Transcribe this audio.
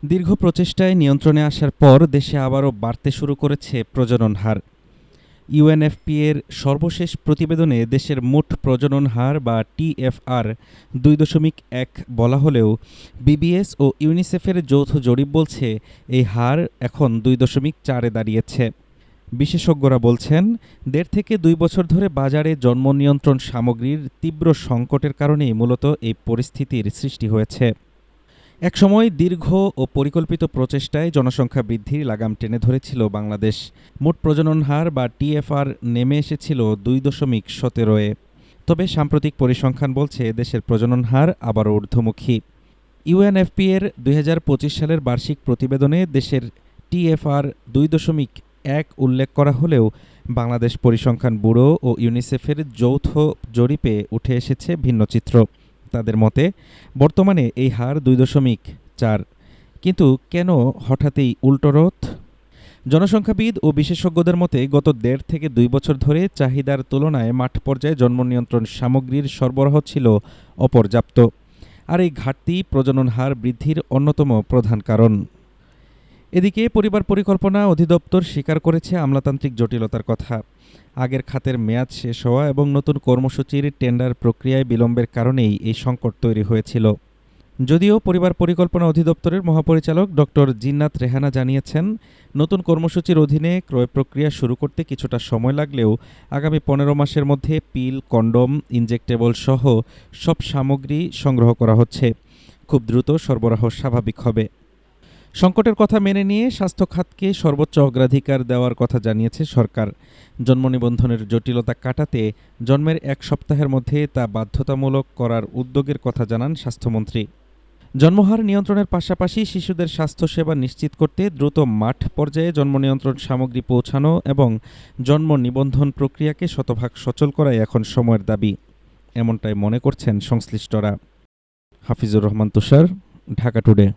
দীর্ঘ প্রচেষ্টায় নিয়ন্ত্রণে আসার পর দেশে আবারও বাড়তে শুরু করেছে প্রজনন হার। ইউএনএফপি এর সর্বশেষ প্রতিবেদনে দেশের মোট প্রজনন হার বা টিএফআর ২.১ বলা হলেও বিবিএস ও ইউনিসেফের যৌথ জরিপ বলছে এই হার এখন ২.৪-এ দাঁড়িয়েছে। বিশেষজ্ঞরা বলছেন ১.৫ থেকে ২ বছর ধরে বাজারে জন্ম নিয়ন্ত্রণ সামগ্রীর তীব্র সংকটের কারণেই মূলত এই পরিস্থিতির সৃষ্টি হয়েছে। একসময় দীর্ঘ ও পরিকল্পিত প্রচেষ্টায় জনসংখ্যা বৃদ্ধির লাগাম টেনে ধরেছিল বাংলাদেশ। মোট প্রজনন হার বা টিএফআর নেমে এসেছিল ২.১৭-এ। তবে সাম্প্রতিক পরিসংখ্যান বলছে দেশের প্রজনন হার আবারও ঊর্ধ্বমুখী। ইউএনএফপি এর ২০২৫ সালের বার্ষিক প্রতিবেদনে দেশের টিএফআর ২.১ উল্লেখ করা হলেও বাংলাদেশ পরিসংখ্যান ব্যুরো ও ইউনিসেফের যৌথ জরিপে উঠে এসেছে ভিন্ন চিত্র। তাদের মতে বর্তমানে এই হার ২.৪। কিন্তু কেন হঠাৎই উল্টো রথ? জনসংখ্যাবিদ ও বিশেষজ্ঞদের মতে গত ১.৫ থেকে ২ বছর ধরে চাহিদার তুলনায় মাঠ পর্যায়ে জন্ম নিয়ন্ত্রণ সামগ্রীর সরবরাহ ছিল অপর্যাপ্ত। আর এই ঘাটতি প্রজনন হার বৃদ্ধির অন্যতম প্রধান কারণ। এদিকে পরিবার পরিকল্পনা অধিদপ্তর স্বীকার করেছে আমলাতান্ত্রিক জটিলতার কথা। আগের খাতের মেয়াদ শেষ হওয়া এবং নতুন কর্মসূচির টেন্ডার প্রক্রিয়ায় বিলম্বের কারণেই এই সংকট তৈরি হয়েছিল। যদিও পরিবার পরিকল্পনা অধিদপ্তরের মহাপরিচালক ডক্টর জিন্নাত রেহানা জানিয়েছেন, নতুন কর্মসূচির অধীনে ক্রয় প্রক্রিয়া শুরু করতে কিছুটা সময় লাগলেও আগামী ১৫ মাসের মধ্যে পিল, কন্ডোম, ইনজেক্টেবল সহ সব সামগ্রী সংগ্রহ করা হচ্ছে। খুব দ্রুত সরবরাহ স্বাভাবিক হবে। সংকটের কথা মেনে নিয়ে স্বাস্থ্য খাতকে সর্বোচ্চ অগ্রাধিকার দেওয়ার কথা জানিয়েছে সরকার। জন্ম নিবন্ধনের জটিলতা কাটাতে জন্মের ১ সপ্তাহের মধ্যে তা বাধ্যতামূলক করার উদ্যোগের কথা জানান স্বাস্থ্যমন্ত্রী। জন্মহার নিয়ন্ত্রণের পাশাপাশি শিশুদের স্বাস্থ্যসেবা নিশ্চিত করতে দ্রুত মাঠ পর্যায়ে জন্ম নিয়ন্ত্রণ সামগ্রী পৌঁছানো এবং জন্ম নিবন্ধন প্রক্রিয়াকে শতভাগ সচল করাই এখন সময়ের দাবি, এমনটাই মনে করছেন সংশ্লিষ্টরা। হাফিজুর রহমান তুষার, ঢাকা টুডে।